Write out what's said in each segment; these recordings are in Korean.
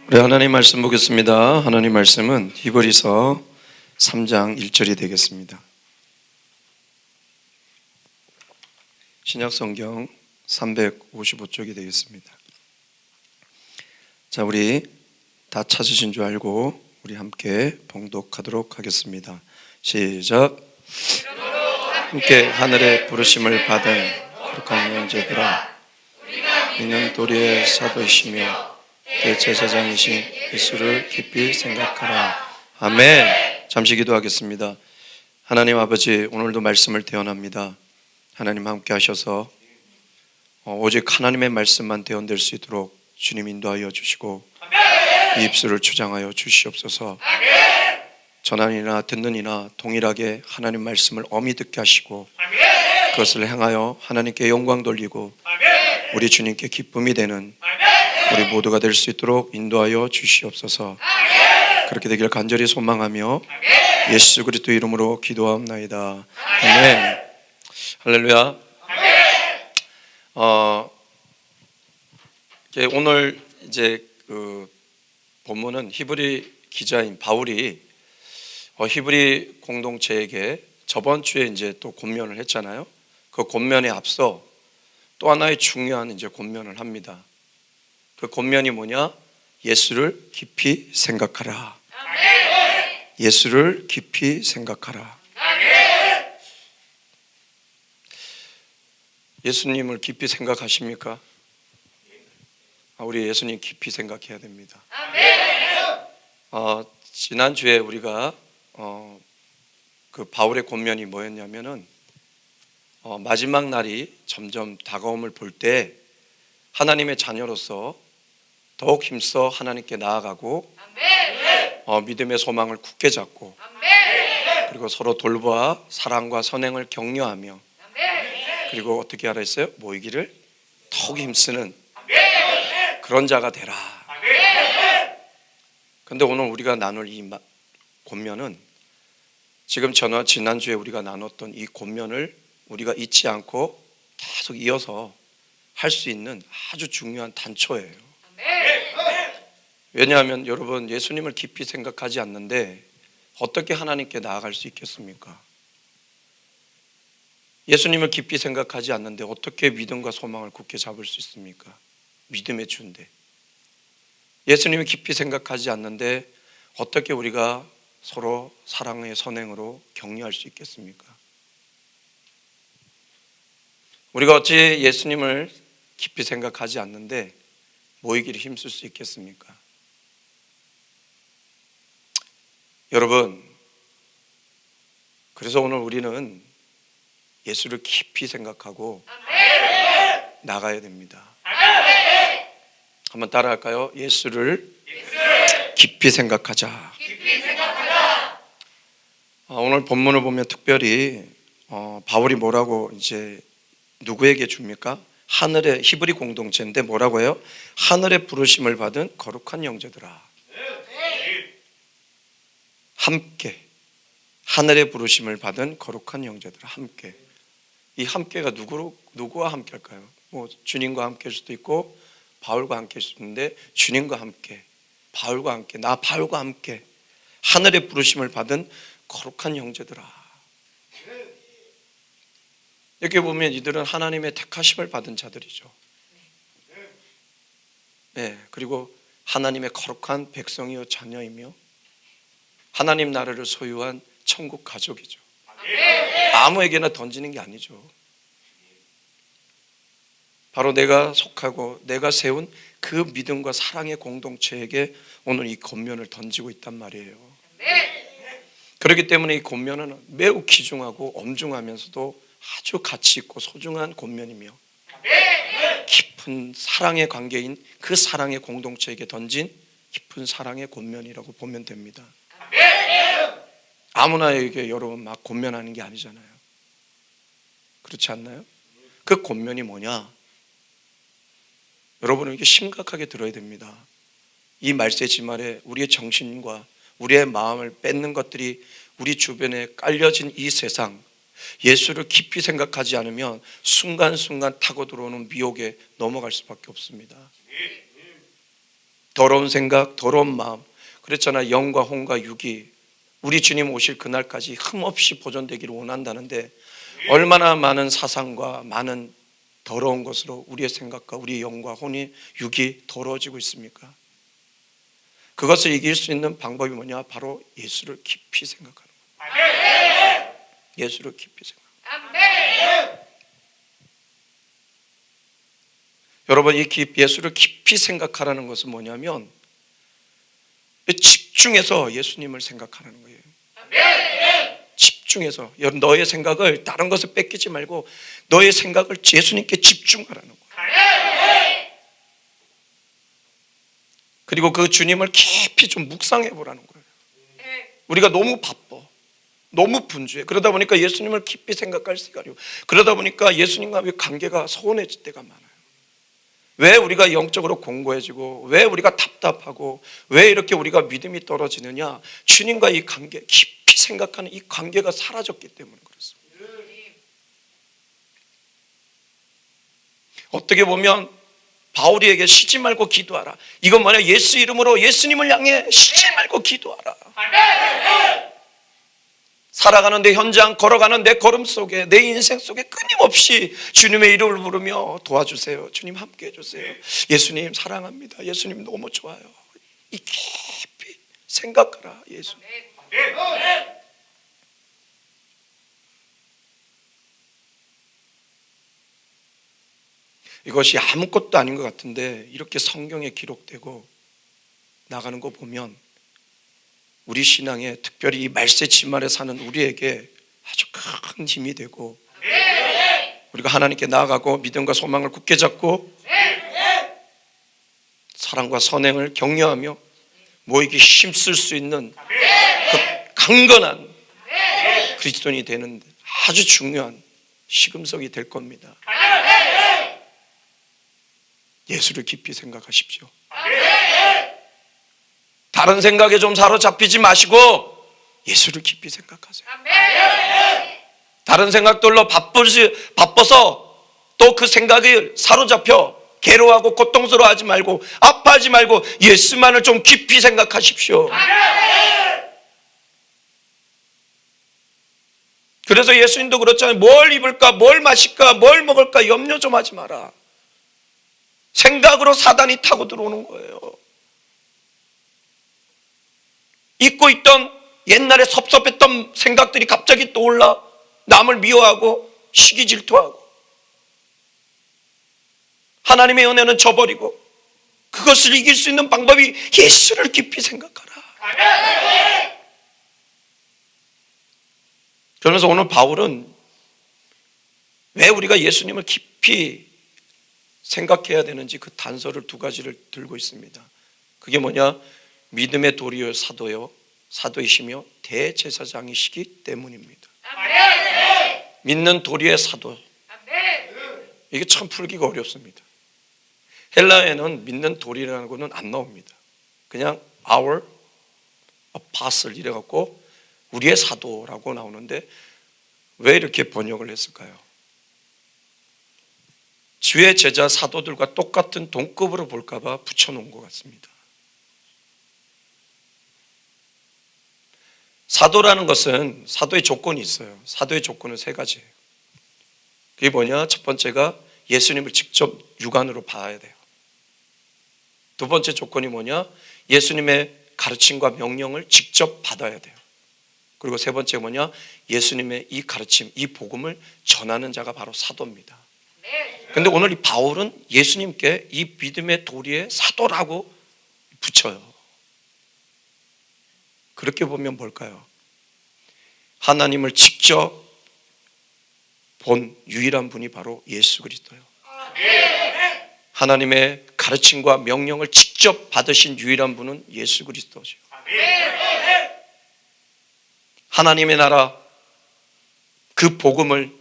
우리 하나님 말씀 보겠습니다. 하나님 말씀은 히브리서 3장 1절이 되겠습니다. 신약성경 355쪽이 되겠습니다. 자, 우리 다 찾으신 줄 알고 우리 함께 봉독하도록 하겠습니다. 시작. 함께 하늘의 부르심을 받은 거룩한 형제들아, 믿는 도리의 사도이시며 대제사장이신 예수를 깊이 생각하라. 아멘. 잠시 기도하겠습니다. 하나님 아버지, 오늘도 말씀을 대언합니다. 하나님 함께 하셔서 오직 하나님의 말씀만 대언될 수 있도록 주님 인도하여 주시고 이 입술을 주장하여 주시옵소서. 전하니나 듣는 이나 동일하게 하나님 말씀을 엄히 듣게 하시고 그것을 행하여 하나님께 영광 돌리고 우리 주님께 기쁨이 되는 우리 모두가 될 수 있도록 인도하여 주시옵소서. 그렇게 되기를 간절히 소망하며 예수 그리스도 이름으로 기도하옵나이다. 아멘. 할렐루야. 오늘 이제 그 본문은 히브리 기자인 바울이 히브리 공동체에게 저번 주에 이제 또 권면을 했잖아요. 그 권면에 앞서 또 하나의 중요한 이제 권면을 합니다. 그 권면이 뭐냐? 예수를 깊이 생각하라. 예수를 깊이 생각하라. 예수님을 깊이 생각하십니까? 우리 예수님 깊이 생각해야 됩니다. 지난주에 우리가 그 바울의 권면이 뭐였냐면은 마지막 날이 점점 다가옴을 볼 때 하나님의 자녀로서 더욱 힘써 하나님께 나아가고 믿음의 소망을 굳게 잡고 그리고 서로 돌보아 사랑과 선행을 격려하며 그리고 어떻게 하라 했어요? 모이기를 더욱 힘쓰는 그런 자가 되라. 그런데 오늘 우리가 나눌 이 권면은 지금 지난주에 우리가 나눴던 이 권면을 우리가 잊지 않고 계속 이어서 할 수 있는 아주 중요한 단초예요. 왜냐하면 여러분, 예수님을 깊이 생각하지 않는데 어떻게 하나님께 나아갈 수 있겠습니까? 예수님을 깊이 생각하지 않는데 어떻게 믿음과 소망을 굳게 잡을 수 있습니까? 믿음의 주인데. 예수님을 깊이 생각하지 않는데 어떻게 우리가 서로 사랑의 선행으로 격려할 수 있겠습니까? 우리가 어찌 예수님을 깊이 생각하지 않는데 모이기를 힘쓸 수 있겠습니까? 여러분, 그래서 오늘 우리는 예수를 깊이 생각하고 나가야 됩니다. 한번 따라할까요? 예수를 깊이 생각하자. 오늘 본문을 보면 특별히 바울이 뭐라고 이제 누구에게 줍니까? 하늘의 히브리 공동체인데 뭐라고 해요? 하늘의 부르심을 받은 거룩한 형제들아. 함께. 하늘의 부르심을 받은 거룩한 형제들아. 함께. 이 함께가 누구와 함께 할까요? 뭐 주님과 함께 할 수도 있고 바울과 함께 할 수도 있는데 주님과 함께, 바울과 함께, 나 바울과 함께 하늘의 부르심을 받은 거룩한 형제들아. 이렇게 보면 이들은 하나님의 택하심을 받은 자들이죠. 네, 그리고 하나님의 거룩한 백성이요 자녀이며 하나님 나라를 소유한 천국 가족이죠. 아무에게나 던지는 게 아니죠. 바로 내가 속하고 내가 세운 그 믿음과 사랑의 공동체에게 오늘 이 권면을 던지고 있단 말이에요. 그렇기 때문에 이 권면은 매우 귀중하고 엄중하면서도 아주 가치 있고 소중한 권면이며 깊은 사랑의 관계인 그 사랑의 공동체에게 던진 깊은 사랑의 권면이라고 보면 됩니다. 아무나에게 여러분 막 권면하는 게 아니잖아요. 그렇지 않나요? 그 권면이 뭐냐? 여러분은 이게 심각하게 들어야 됩니다. 이 말세지 말에 우리의 정신과 우리의 마음을 뺏는 것들이 우리 주변에 깔려진 이 세상, 예수를 깊이 생각하지 않으면 순간순간 타고 들어오는 미혹에 넘어갈 수밖에 없습니다. 더러운 생각, 더러운 마음. 그랬잖아. 영과 혼과 육이 우리 주님 오실 그날까지 흠없이 보존되기를 원한다는데 얼마나 많은 사상과 많은 더러운 것으로 우리의 생각과 우리의 영과 혼이 육이 더러워지고 있습니까? 그것을 이길 수 있는 방법이 뭐냐? 바로 예수를 깊이 생각하는 거예요. 예수를 깊이 생각하는 거예요. 여러분, 이 예수를 깊이 생각하라는 것은 뭐냐면 집중해서 예수님을 생각하는 거예요. 집중해서 너의 생각을 다른 것을 뺏기지 말고 너의 생각을 예수님께 집중하라는 거예요. 그리고 그 주님을 깊이 좀 묵상해 보라는 거예요. 우리가 너무 바빠, 너무 분주해. 그러다 보니까 예수님을 깊이 생각할 시간이 없고, 그러다 보니까 예수님과의 관계가 소원해질 때가 많아요. 왜 우리가 영적으로 공고해지고 왜 우리가 답답하고 왜 이렇게 우리가 믿음이 떨어지느냐? 주님과 이 관계, 깊이 생각하는 이 관계가 사라졌기 때문에 그렇습니다. 어떻게 보면 바울이에게 쉬지 말고 기도하라. 이건 뭐냐? 예수 이름으로 예수님을 향해 쉬지 말고 기도하라. 살아가는 내 현장, 걸어가는 내 걸음 속에, 내 인생 속에 끊임없이 주님의 이름을 부르며 도와주세요. 주님 함께 해주세요. 예수님 사랑합니다. 예수님 너무 좋아요. 이 깊이 생각하라. 예수님. 이것이 아무것도 아닌 것 같은데 이렇게 성경에 기록되고 나가는 거 보면 우리 신앙에, 특별히 이 말세치말 아래 사는 우리에게 아주 큰 힘이 되고, 우리가 하나님께 나아가고 믿음과 소망을 굳게 잡고 사랑과 선행을 격려하며 모이기 힘쓸 수 있는 그 강건한 그리스도인이 되는 아주 중요한 시금석이 될 겁니다. 예수를 깊이 생각하십시오. 다른 생각에 좀 사로잡히지 마시고 예수를 깊이 생각하세요. 다른 생각들로 바빠서 또 그 생각을 사로잡혀 괴로워하고 고통스러워하지 말고 아파하지 말고 예수만을 좀 깊이 생각하십시오. 그래서 예수님도 그렇잖아요. 뭘 입을까, 뭘 마실까, 뭘 먹을까 염려 좀 하지 마라. 생각으로 사단이 타고 들어오는 거예요. 잊고 있던 옛날에 섭섭했던 생각들이 갑자기 떠올라 남을 미워하고 시기 질투하고 하나님의 은혜는 저버리고, 그것을 이길 수 있는 방법이 예수를 깊이 생각하라. 그러면서 오늘 바울은 왜 우리가 예수님을 깊이 생각해야 되는지 그 단서를 두 가지를 들고 있습니다. 그게 뭐냐? 믿음의 도리요 사도요, 사도이시며 대제사장이시기 때문입니다. 믿는 도리의 사도. 이게 참 풀기가 어렵습니다. 헬라어에는 믿는 도리라는 거는 안 나옵니다. 그냥 our apostle 이래갖고 우리의 사도라고 나오는데 왜 이렇게 번역을 했을까요? 주의 제자 사도들과 똑같은 동급으로 볼까봐 붙여놓은 것 같습니다. 사도라는 것은 사도의 조건이 있어요. 사도의 조건은 세 가지예요. 그게 뭐냐? 첫 번째가 예수님을 직접 육안으로 봐야 돼요. 두 번째 조건이 뭐냐? 예수님의 가르침과 명령을 직접 받아야 돼요. 그리고 세 번째 뭐냐? 예수님의 이 가르침, 이 복음을 전하는 자가 바로 사도입니다. 근데 오늘 이 바울은 예수님께 이 믿음의 도리의 사도라고 붙여요. 그렇게 보면 뭘까요? 하나님을 직접 본 유일한 분이 바로 예수 그리스도예요. 하나님의 가르침과 명령을 직접 받으신 유일한 분은 예수 그리스도죠. 하나님의 나라 그 복음을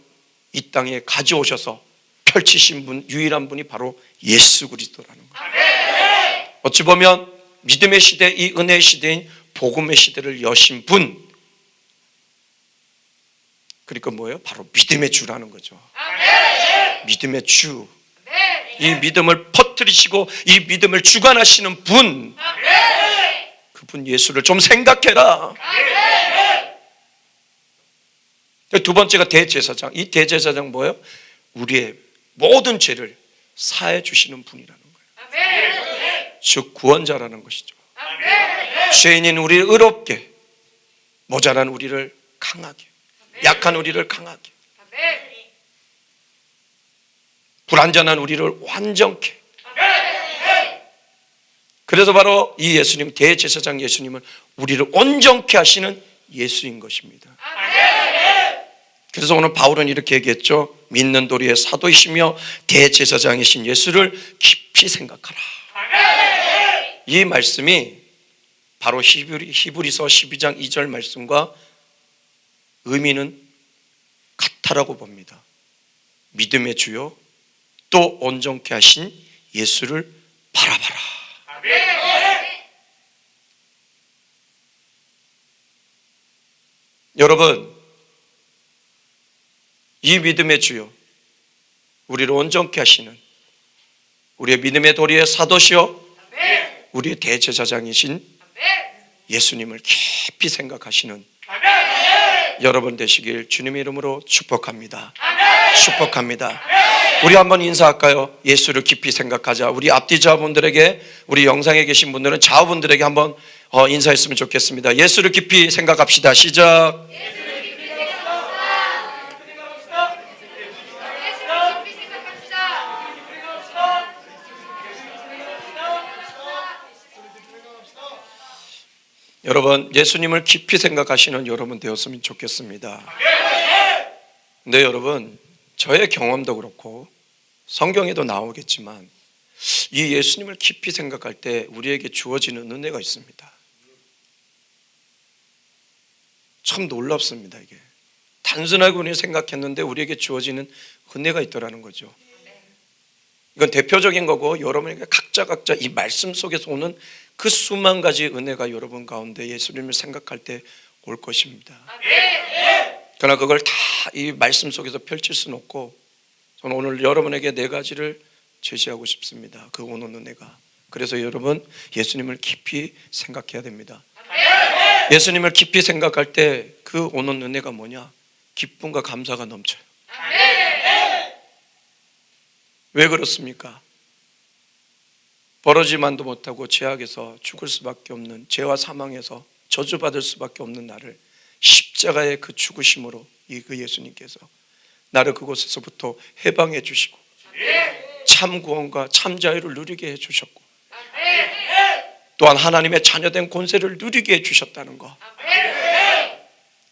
이 땅에 가져오셔서 펼치신 분, 유일한 분이 바로 예수 그리스도라는 거예요. 어찌 보면 믿음의 시대, 이 은혜의 시대인 복음의 시대를 여신 분, 그러니까 뭐예요? 바로 믿음의 주라는 거죠. 믿음의 주. 이 믿음을 퍼뜨리시고 이 믿음을 주관하시는 분, 그분 예수를 좀 생각해라. 두 번째가 대제사장. 이 대제사장 뭐예요? 우리의 모든 죄를 사해 주시는 분이라는 거예요. 즉 구원자라는 것이죠. 죄인인 우리를 의롭게, 모자란 우리를 강하게, 약한 우리를 강하게, 불완전한 우리를 완전케. 그래서 바로 이 예수님, 대제사장 예수님은 우리를 온전케 하시는 예수인 것입니다. 그래서 오늘 바울은 이렇게 얘기했죠. 믿는 도리의 사도이시며 대제사장이신 예수를 깊이 생각하라. 이 말씀이 바로 히브리서 12장 2절 말씀과 의미는 같다라고 봅니다. 믿음의 주요 또 온전케 하신 예수를 바라봐라. 여러분, 이 믿음의 주요, 우리를 온전케 하시는 우리의 믿음의 도리의 사도시요 우리의 대제사장이신 예수님을 깊이 생각하시는 여러분 되시길 주님의 이름으로 축복합니다. 축복합니다. 우리 한번 인사할까요? 예수를 깊이 생각하자. 우리 앞뒤 좌우분들에게, 우리 영상에 계신 분들은 좌우분들에게 한번 인사했으면 좋겠습니다. 예수를 깊이 생각합시다. 시작. 여러분, 예수님을 깊이 생각하시는 여러분 되었으면 좋겠습니다. 근데 여러분, 저의 경험도 그렇고 성경에도 나오겠지만 이 예수님을 깊이 생각할 때 우리에게 주어지는 은혜가 있습니다. 참 놀랍습니다. 이게 단순하게 우리는 생각했는데 우리에게 주어지는 은혜가 있더라는 거죠. 이건 대표적인 거고, 여러분에게 각자 이 말씀 속에서 오는 그 수만 가지 은혜가 여러분 가운데 예수님을 생각할 때 올 것입니다. 그러나 그걸 다 이 말씀 속에서 펼칠 수는 없고, 저는 오늘 여러분에게 4가지를 제시하고 싶습니다. 그 오는 은혜가. 그래서 여러분, 예수님을 깊이 생각해야 됩니다. 예수님을 깊이 생각할 때 그 오는 은혜가 뭐냐? 기쁨과 감사가 넘쳐요. 왜 그렇습니까? 벌어지만도 못하고 죄악에서 죽을 수밖에 없는, 죄와 사망에서 저주받을 수밖에 없는 나를 십자가의 그 죽으심으로 그 예수님께서 나를 그곳에서부터 해방해 주시고 참 구원과 참 자유를 누리게 해주셨고, 또한 하나님의 자녀된 권세를 누리게 해주셨다는 거.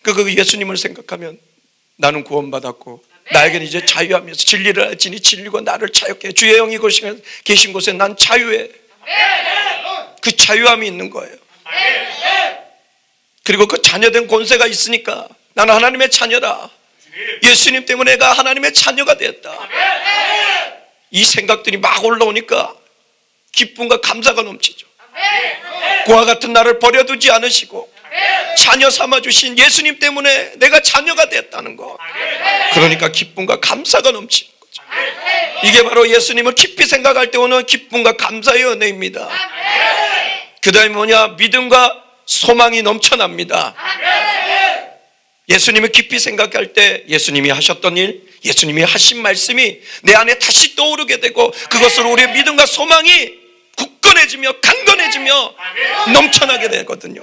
그 예수님을 생각하면 나는 구원받았고 나에게는 이제 자유하면서 진리를 알지니 진리가 나를 자유케 해. 주의 영이 계신 곳에 난 자유해. 그 자유함이 있는 거예요. 그리고 그 자녀된 권세가 있으니까 나는 하나님의 자녀다. 예수님 때문에 내가 하나님의 자녀가 되었다. 이 생각들이 막 올라오니까 기쁨과 감사가 넘치죠. 그와 같은 나를 버려두지 않으시고 자녀 삼아주신 예수님 때문에 내가 자녀가 됐다는 거. 그러니까 기쁨과 감사가 넘치는 거죠. 이게 바로 예수님을 깊이 생각할 때 오는 기쁨과 감사의 은혜입니다. 그 다음에 뭐냐? 믿음과 소망이 넘쳐납니다. 예수님을 깊이 생각할 때 예수님이 하셨던 일, 예수님이 하신 말씀이 내 안에 다시 떠오르게 되고, 그것으로 우리의 믿음과 소망이 굳건해지며 강건해지며 넘쳐나게 되거든요.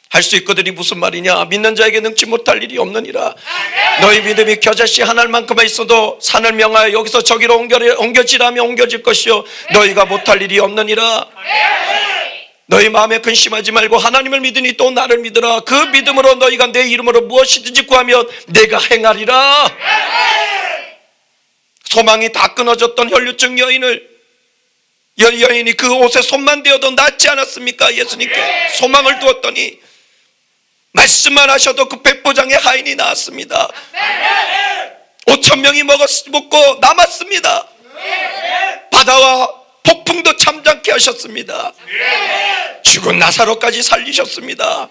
할 수 있거든이 무슨 말이냐? 믿는 자에게 능치 못할 일이 없느니라. 너희 믿음이 겨자씨 하나만큼만 있어도 산을 명하여 여기서 저기로 옮겨지라며 옮겨질 것이요 너희가 못할 일이 없느니라. 너희 마음에 근심하지 말고 하나님을 믿으니 또 나를 믿으라. 그 믿음으로 너희가 내 이름으로 무엇이든지 구하면 내가 행하리라. 소망이 다 끊어졌던 혈류증 여인이 그 옷에 손만 대어도 낫지 않았습니까? 예수님께 소망을 두었더니 말씀만 하셔도 그 백보장의 하인이 나왔습니다. 5,000명이 먹고 남았습니다. 바다와 폭풍도 잠잠케 하셨습니다. 죽은 나사로까지 살리셨습니다.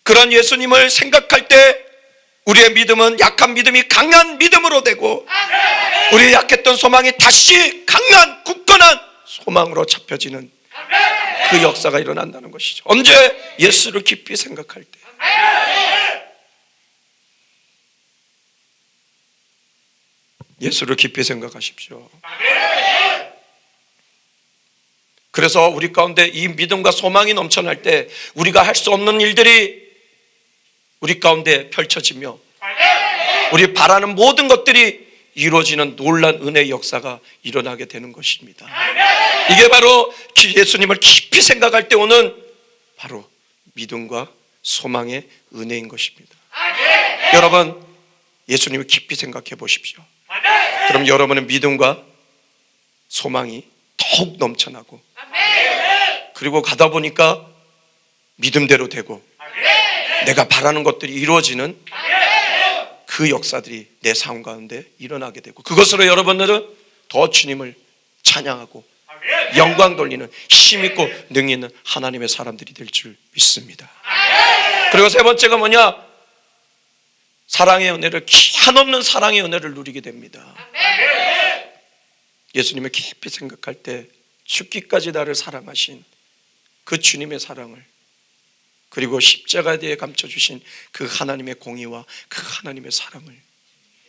그런 예수님을 생각할 때 우리의 믿음은 약한 믿음이 강한 믿음으로 되고, 우리의 약했던 소망이 다시 강한 굳건한 소망으로 잡혀지는 그 역사가 일어난다는 것이죠. 언제? 예수를 깊이 생각할 때. 예수를 깊이 생각하십시오. 그래서 우리 가운데 이 믿음과 소망이 넘쳐날 때 우리가 할 수 없는 일들이 우리 가운데 펼쳐지며 우리 바라는 모든 것들이 이루어지는 놀라운 은혜의 역사가 일어나게 되는 것입니다. 이게 바로 예수님을 깊이 생각할 때 오는 바로 믿음과 소망의 은혜인 것입니다. 여러분, 예수님을 깊이 생각해 보십시오. 그럼 여러분의 믿음과 소망이 더욱 넘쳐나고, 그리고 가다 보니까 믿음대로 되고 내가 바라는 것들이 이루어지는 그 역사들이 내 삶 가운데 일어나게 되고, 그것으로 여러분들은 더 주님을 찬양하고 영광 돌리는 힘있고 능히 있는 하나님의 사람들이 될 줄 믿습니다. 그리고 세 번째가 뭐냐? 사랑의 은혜를, 한없는 사랑의 은혜를 누리게 됩니다. 예수님을 깊이 생각할 때 죽기까지 나를 사랑하신 그 주님의 사랑을, 그리고 십자가에 대해 감춰주신 그 하나님의 공의와 그 하나님의 사랑을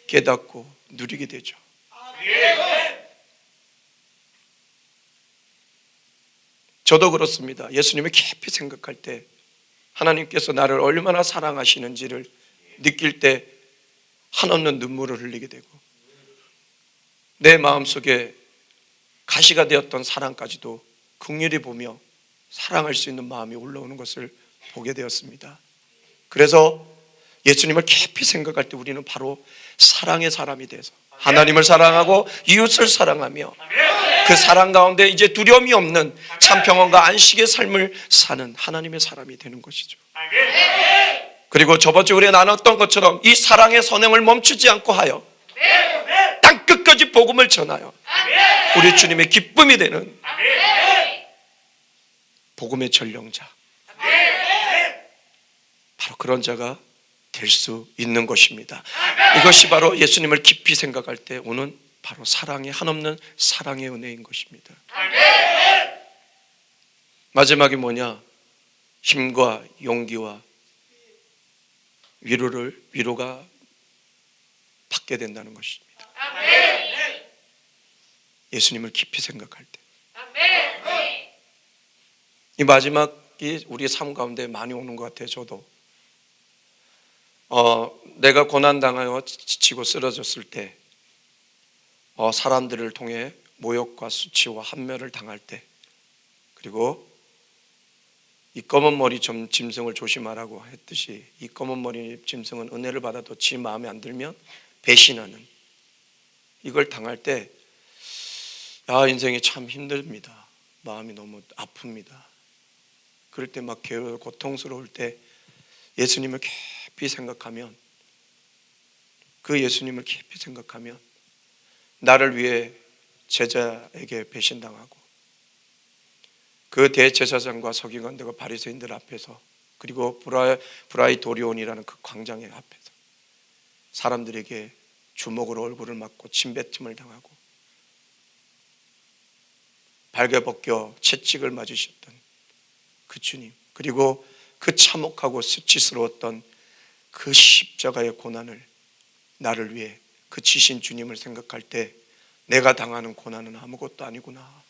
깨닫고 누리게 되죠. 저도 그렇습니다. 예수님을 깊이 생각할 때 하나님께서 나를 얼마나 사랑하시는지를 느낄 때 한없는 눈물을 흘리게 되고, 내 마음속에 가시가 되었던 사랑까지도 긍휼히 보며 사랑할 수 있는 마음이 올라오는 것을 보게 되었습니다. 그래서 예수님을 깊이 생각할 때 우리는 바로 사랑의 사람이 돼서 하나님을 사랑하고 이웃을 사랑하며 그 사랑 가운데 이제 두려움이 없는 참 평안과 안식의 삶을 사는 하나님의 사람이 되는 것이죠. 그리고 저번 주에 우리가 나눴던 것처럼 이 사랑의 선행을 멈추지 않고 하여 땅 끝까지 복음을 전하여 우리 주님의 기쁨이 되는 복음의 전령자, 바로 그런 자가 될 수 있는 것입니다. 이것이 바로 예수님을 깊이 생각할 때 오는 바로 사랑의, 한없는 사랑의 은혜인 것입니다. 마지막이 뭐냐? 힘과 용기와 위로가 받게 된다는 것입니다. 예수님을 깊이 생각할 때. 이 마지막이 우리 삶 가운데 많이 오는 것 같아요. 저도 내가 고난당하여 지치고 쓰러졌을 때, 사람들을 통해 모욕과 수치와 한멸을 당할 때, 그리고 이 검은 머리 짐승을 조심하라고 했듯이 이 검은 머리 짐승은 은혜를 받아도 지 마음에 안 들면 배신하는, 이걸 당할 때 인생이 참 힘듭니다. 마음이 너무 아픕니다. 그럴 때 막 고통스러울 때 예수님을 깊이 생각하면, 그 예수님을 깊이 생각하면 나를 위해 제자에게 배신당하고 그 대제사장과 서기관들과 바리새인들 앞에서, 그리고 브라이도리온이라는 그 광장의 앞에서 사람들에게 주먹으로 얼굴을 맞고 침뱉음을 당하고 발겨벗겨 채찍을 맞으셨던 그 주님, 그리고 그 참혹하고 수치스러웠던 그 십자가의 고난을 나를 위해 그 지신 주님을 생각할 때 내가 당하는 고난은 아무것도 아니구나.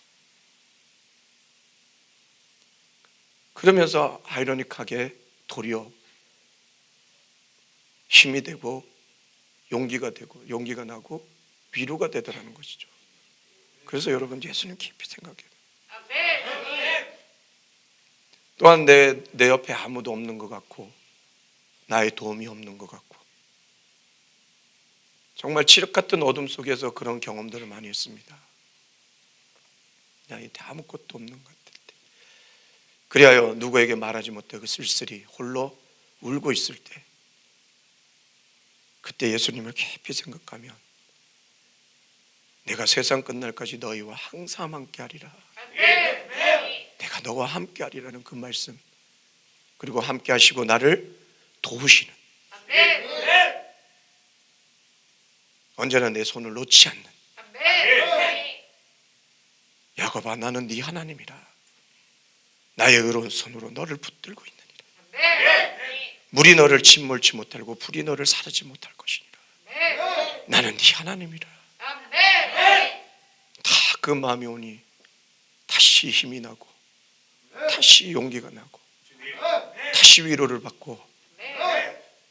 그러면서 아이러니하게 도리어 힘이 되고 용기가 나고 위로가 되더라는 것이죠. 그래서 여러분, 예수님 깊이 생각해야 돼요. 또한 내 옆에 아무도 없는 것 같고 나의 도움이 없는 것 같고 정말 칠흑 같은 어둠 속에서 그런 경험들을 많이 했습니다. 나한테 아무것도 없는 것 같을 때, 그리하여 누구에게 말하지 못하고 쓸쓸히 홀로 울고 있을 때, 그때 예수님을 깊이 생각하면 내가 세상 끝날까지 너희와 항상 함께하리라, 내가 너와 함께하리라는 그 말씀, 그리고 함께하시고 나를 도우시는, 언제나 내 손을 놓지 않는 야곱아, 나는 네 하나님이라. 나의 의로운 손으로 너를 붙들고 있느니라. 물이 너를 침몰치 못하고 불이 너를 사르지 못할 것이니라. 나는 네 하나님이라. 다 그 마음이 오니 다시 힘이 나고, 다시 용기가 나고, 다시 위로를 받고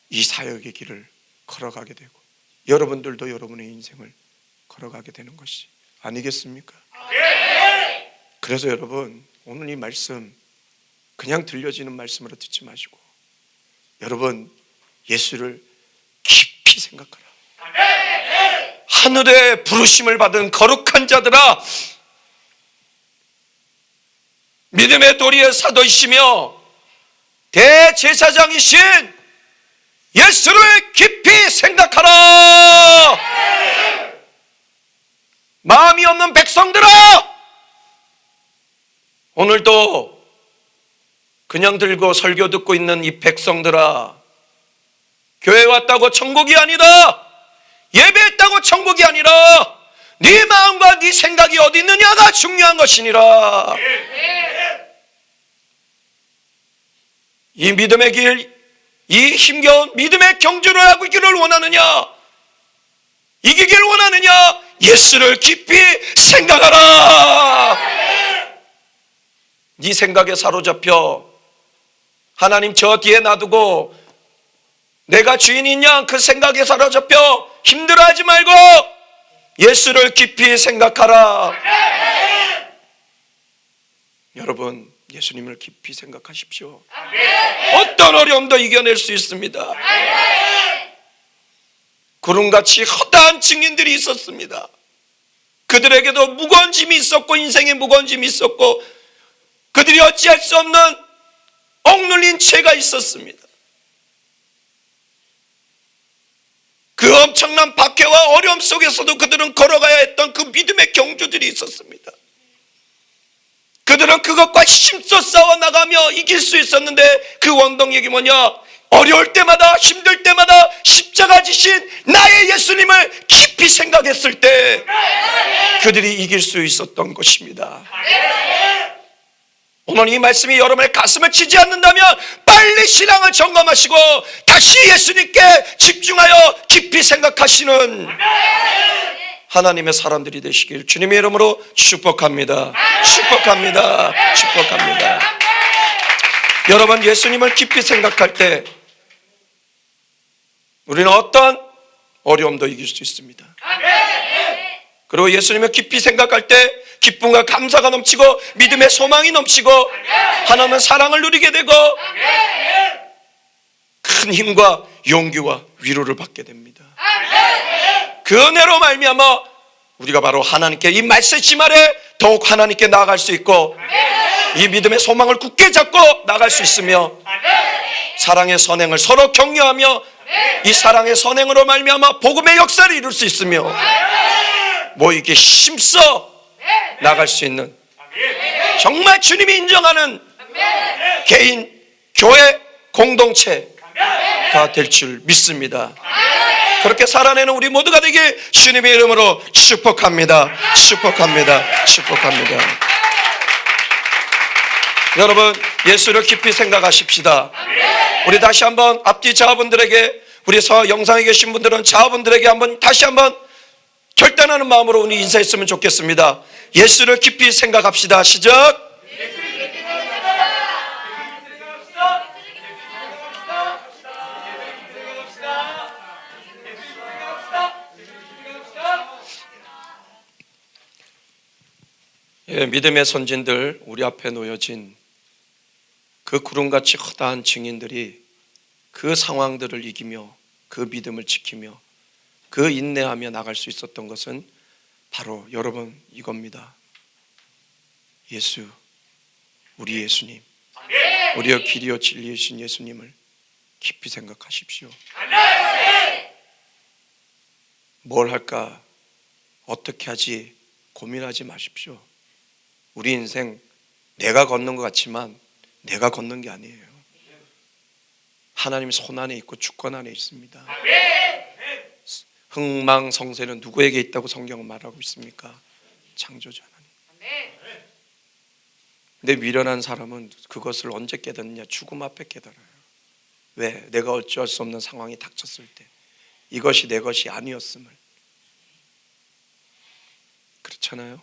이 사역의 길을 걸어가게 되고, 여러분들도 여러분의 인생을 걸어가게 되는 것이 아니겠습니까? 그래서 여러분, 오늘 이 말씀 그냥 들려지는 말씀으로 듣지 마시고, 여러분 예수를 깊이 생각하라. 하늘의 부르심을 받은 거룩한 자들아, 믿음의 도리의 사도이시며 대제사장이신 예수를 깊이 생각하라. 마음이 없는 백성들아, 오늘도 그냥 들고 설교 듣고 있는 이 백성들아, 교회 왔다고 천국이 아니다, 예배했다고 천국이 아니라 네 마음과 네 생각이 어디 있느냐가 중요한 것이니라. 이 믿음의 길, 이 힘겨운 믿음의 경주를 하고 있기를 원하느냐, 이기길 원하느냐, 예수를 깊이 생각하라. 네 생각에 사로잡혀 하나님 저 뒤에 놔두고 내가 주인인 양 그 생각에 사로잡혀 힘들어하지 말고 예수를 깊이 생각하라. 여러분, 예수님을 깊이 생각하십시오. 어떤 어려움도 이겨낼 수 있습니다. 구름같이 허다한 증인들이 있었습니다. 그들에게도 무거운 짐이 있었고, 인생에 무거운 짐이 있었고, 그들이 어찌할 수 없는 억눌린 죄가 있었습니다. 그 엄청난 박해와 어려움 속에서도 그들은 걸어가야 했던 그 믿음의 경주들이 있었습니다. 그들은 그것과 힘써 싸워 나가며 이길 수 있었는데, 그 원동력이 뭐냐? 어려울 때마다, 힘들 때마다 십자가 지신 나의 예수님을 깊이 생각했을 때 그들이 이길 수 있었던 것입니다. 오늘 이 말씀이 여러분의 가슴을 치지 않는다면 빨리 신앙을 점검하시고 다시 예수님께 집중하여 깊이 생각하시는 하나님의 사람들이 되시길 주님의 이름으로 축복합니다. 축복합니다. 축복합니다. 여러분, 예수님을 깊이 생각할 때 우리는 어떤 어려움도 이길 수 있습니다. 그리고 예수님을 깊이 생각할 때 기쁨과 감사가 넘치고 믿음의 소망이 넘치고 하나님의 사랑을 누리게 되고 큰 힘과 용기와 위로를 받게 됩니다. 그 은혜로 말미암아 우리가 바로 하나님께, 이 말씀심 아래 더욱 하나님께 나아갈 수 있고 이 믿음의 소망을 굳게 잡고 나아갈 수 있으며 사랑의 선행을 서로 격려하며 이 사랑의 선행으로 말미암아 복음의 역사를 이룰 수 있으며 모이게 힘써 나갈 수 있는 정말 주님이 인정하는 개인, 교회, 공동체가 될 줄 믿습니다. 그렇게 살아내는 우리 모두가 되길 주님의 이름으로 축복합니다. 축복합니다. 축복합니다. 여러분, 예수를 깊이 생각하십시다. 우리 다시 한번 앞뒤 자아분들에게, 우리 영상에 계신 분들은 자아분들에게 다시 한번 결단하는 마음으로 우리 인사했으면 좋겠습니다. 예수를 깊이 생각합시다. 시작. 예, 믿음의 선진들, 우리 앞에 놓여진 그 구름같이 허다한 증인들이 그 상황들을 이기며 그 믿음을 지키며 그 인내하며 나갈 수 있었던 것은 바로 여러분 이겁니다. 예수, 우리 예수님, 우리의 길이요 진리이신 예수님을 깊이 생각하십시오. 뭘 할까, 어떻게 하지 고민하지 마십시오. 우리 인생 내가 걷는 것 같지만 내가 걷는 게 아니에요. 하나님 손 안에 있고 주권 안에 있습니다. 흥망성쇠는 누구에게 있다고 성경은 말하고 있습니까? 창조주 하나님. 근데 미련한 사람은 그것을 언제 깨닫느냐? 죽음 앞에 깨달아요. 왜? 내가 어찌할 수 없는 상황이 닥쳤을 때 이것이 내 것이 아니었음을. 그렇잖아요.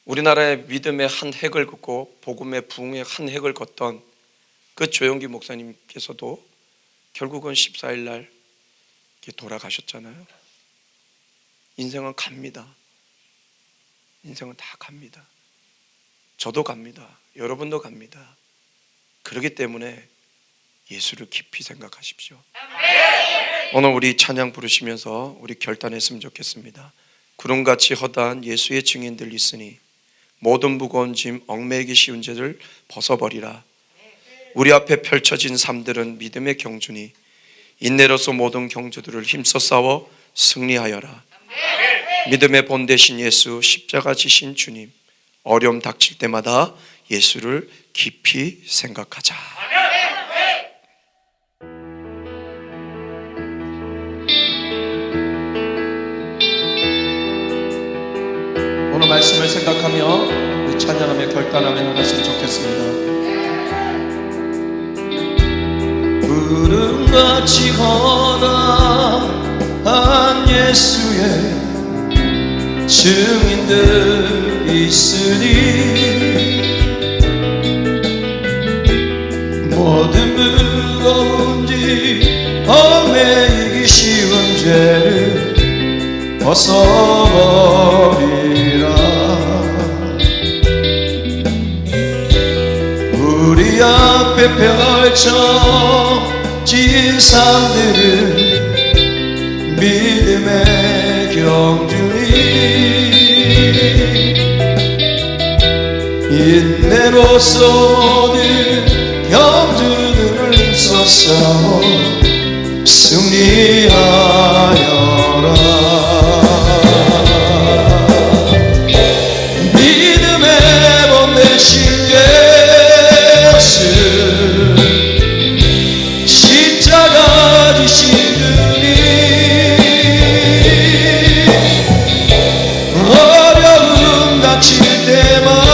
우리나라의 믿음의 한 획을 긋고 복음의 부흥의 한 획을 걷던 그 조영기 목사님께서도 결국은 14일 날 돌아가셨잖아요. 인생은 갑니다. 인생은 다 갑니다. 저도 갑니다. 여러분도 갑니다. 그렇기 때문에 예수를 깊이 생각하십시오. 오늘 우리 찬양 부르시면서 우리 결단했으면 좋겠습니다. 구름같이 허다한 예수의 증인들 있으니 모든 무거운 짐 얽매이기 쉬운 죄를 벗어버리라. 우리 앞에 펼쳐진 삶들은 믿음의 경주니 인내로서 모든 경주들을 힘써 싸워 승리하여라. 믿음의 본 되신 예수, 십자가 지신 주님, 어려움 닥칠 때마다 예수를 깊이 생각하자. 오늘 말씀을 생각하며 우리 찬양하며 결단하며 나갔으면 좋겠습니다. 구름같이 허다한 예수의 증인들 있으니 모든 무거운 짐 얽매이기 쉬운 죄를 벗어버리라. 우리 앞에 펼쳐진 삶들은 믿음의 경주니 인내로서 모든 경주들을 힘써 싸워 승리하여라. 믿음의 본 되신 예수, 십자가 지신 주님, 어려움 닥칠 때마다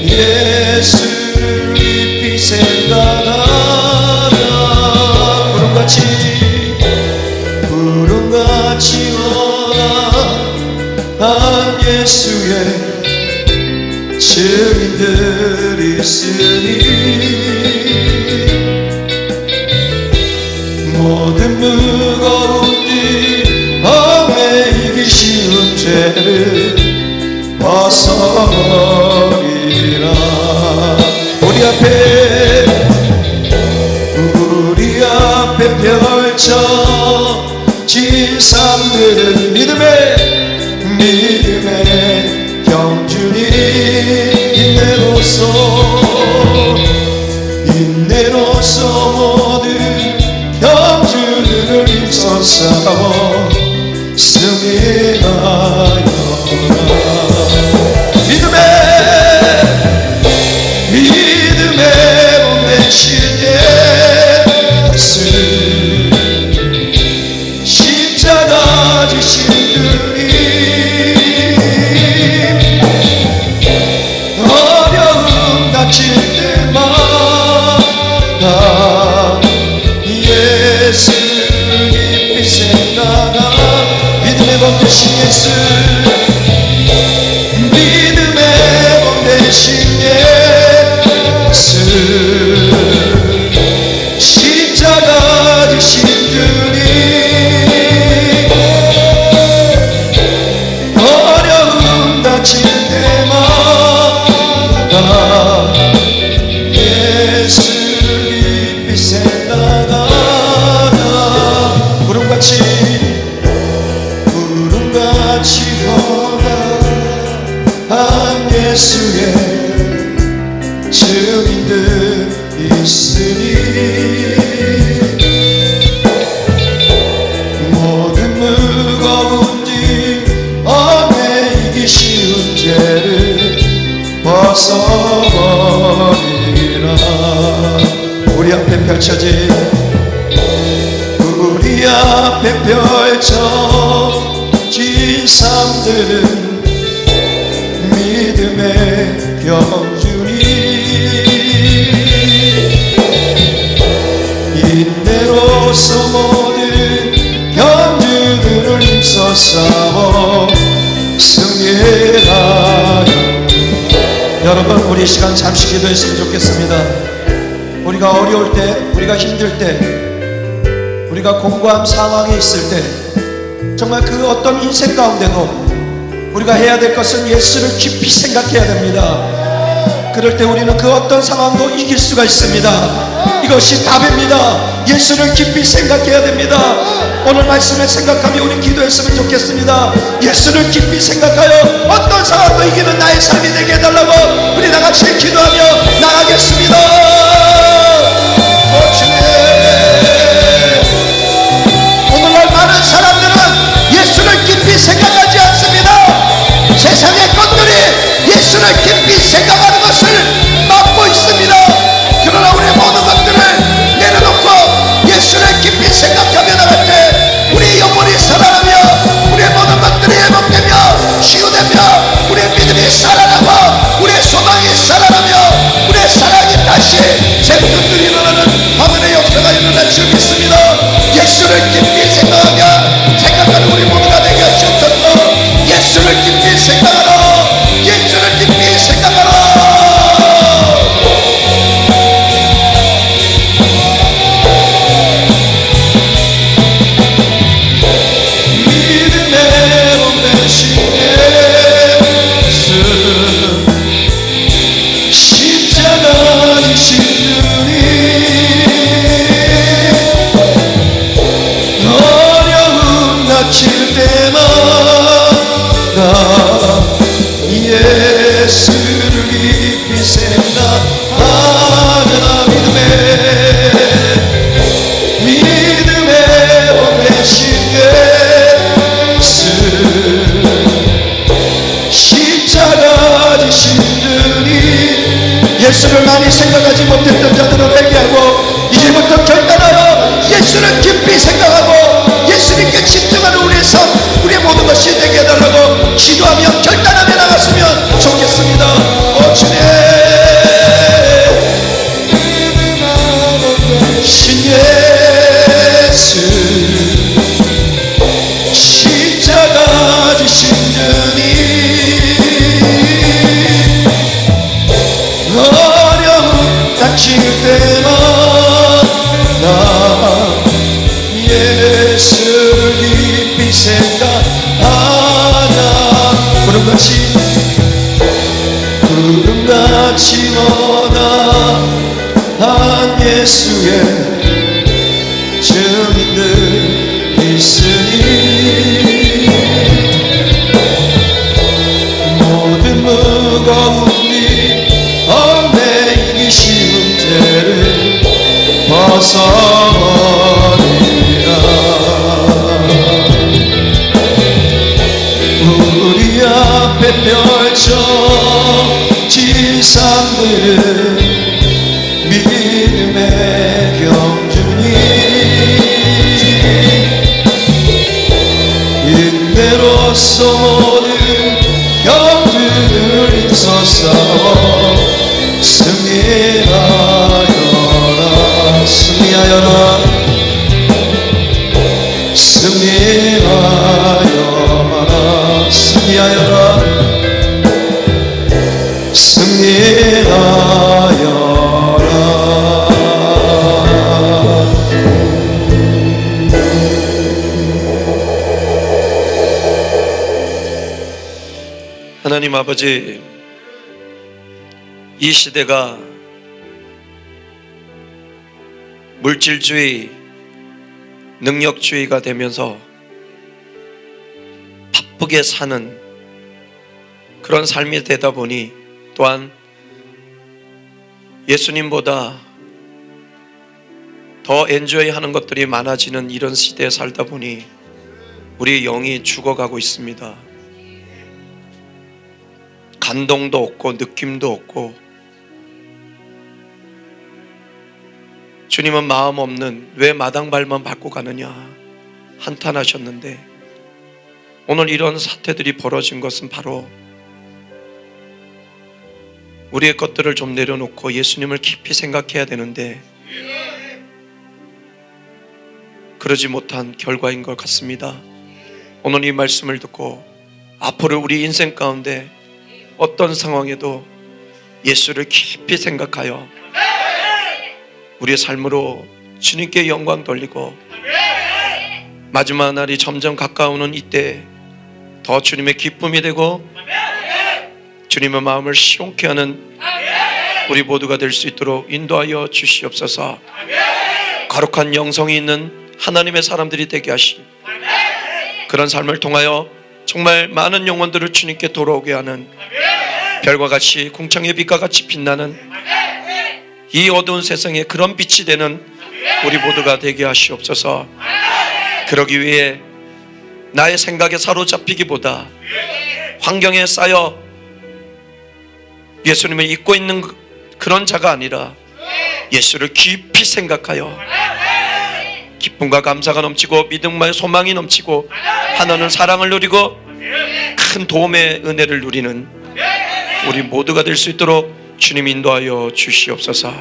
예수를 깊이 생각하라. 구름같이 허다한 예수의 증인들 있으니 모든 무거운 짐 얽매이기 쉬운 죄를 벗어버리라. 우리 앞에 펼쳐진 삶들은 믿음의 경주니 인내로서 모든 경주들을 힘써 싸워 승리하여라. 믿음의 본 되신 예수, 십자가 지신 주님, 어려움 닥칠 때마다 예수 깊이 생각하. 믿음의 본 되신 예수, 믿음의 본 되신 예수, 십자가 지신 주님, 어려움 닥칠 때마다 예수를 깊이 생각하라. 구름같이 허다한 예수의 증인들 있으니 모든 무거운 짐 얽매이기 쉬운 죄를 벗어버리라. 우리 앞에 펼쳐진 진 삶들은 믿음의 경주니 인내로서 모든 경주들을 힘써 싸워 승리하여. 여러분, 우리 시간 잠시 기도했으면 좋겠습니다. 우리가 어려울 때, 우리가 힘들 때, 우리가 공고한 상황에 있을 때, 정말 그 어떤 인생 가운데도 우리가 해야 될 것은 예수를 깊이 생각해야 됩니다. 그럴 때 우리는 그 어떤 상황도 이길 수가 있습니다. 이것이 답입니다. 예수를 깊이 생각해야 됩니다. 오늘 말씀을 생각하며 우리 기도했으면 좋겠습니다. 예수를 깊이 생각하여 어떤 상황도 이기는 나의 삶이 되게 해달라고 우리 다같이 기도하며 나가겠습니다. 주님, 오늘날 많은 사람들은 예수를 깊이 생각하지 않습니다. 세상의 것들이 예수를 깊이 생각하는 것을 막고 있습니다. 그러나 우리 모든 것들을 내려놓고 예수를 깊이 생각하며 나갈 때 우리 영혼이 살아나며 우리의 모든 것들이 회복되며 치유되며 우리의 믿음이 살아나고 우리의 소망이 살아나며 우리의 사랑이 다시 재분들이 일어나는 하늘의 역사가 일어날 줄 믿습니다. 예수를 깊이 생각하는 우리 모두가 되게 하시옵소서. 예수를 깊이 생각하라. 예수를 깊이 생각하라. 믿음의 몸되신 예수 십자가 지신 분이 어려움 닥칠 때마다 예수를 깊이 생각하라. 믿음의 몸 되신 예수 십자가 지신 분이. 예수를 많이 생각하지 못했던 자들은 회개하고 이제부터 결단하여 예수를 깊이 생각하고 예수님께 집중하는 우리의 삶, 우리의 모든 것이 되게 해달라고 기도하며 결단하며 나갔으면 좋겠습니다. 오 주님, 신 예수 십자가 지신 분이 어려움 닥칠 때마다 예수를 깊이 생각하라. 구름같이 머나한 예수의 증인들 있으니 모든 무거운 일 얽매이기 쉬운 죄를 벗어버리라. 우리 앞에 펼쳐진 삶들은 믿음의 경주니 인내로서 모든 경주를 힘써 싸워 승리하여라. 승리하여라. 승리하여라. 승리하여라. 승리하여라. 하나님 아버지, 이 시대가 물질주의, 능력주의가 되면서 바쁘게 사는 그런 삶이 되다 보니, 또한 예수님보다 더 엔조이 하는 것들이 많아지는 이런 시대에 살다 보니 우리 영이 죽어가고 있습니다. 감동도 없고 느낌도 없고, 주님은 마음 없는 왜 마당발만 밟고 가느냐 한탄하셨는데, 오늘 이런 사태들이 벌어진 것은 바로 우리의 것들을 좀 내려놓고 예수님을 깊이 생각해야 되는데 그러지 못한 결과인 것 같습니다. 오늘 이 말씀을 듣고 앞으로 우리 인생 가운데 어떤 상황에도 예수를 깊이 생각하여 우리의 삶으로 주님께 영광 돌리고 마지막 날이 점점 가까우는 이때 더 주님의 기쁨이 되고 주님의 마음을 시원케 하는 우리 모두가 될 수 있도록 인도하여 주시옵소서. 거룩한 영성이 있는 하나님의 사람들이 되게 하시 그런 삶을 통하여 정말 많은 영혼들을 주님께 돌아오게 하는 별과 같이 궁창의 빛과 같이 빛나는 이 어두운 세상에 그런 빛이 되는 우리 모두가 되게 하시옵소서. 그러기 위해 나의 생각에 사로잡히기보다 환경에 쌓여 예수님을 잊고 있는 그런 자가 아니라 예수를 깊이 생각하여 기쁨과 감사가 넘치고 믿음과 소망이 넘치고 하나는 사랑을 누리고 큰 도움의 은혜를 누리는 우리 모두가 될 수 있도록 주님 인도하여 주시옵소서.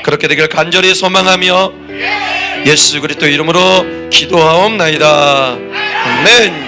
그렇게 되길 간절히 소망하며 예수 그리스도 이름으로 기도하옵나이다. 아멘.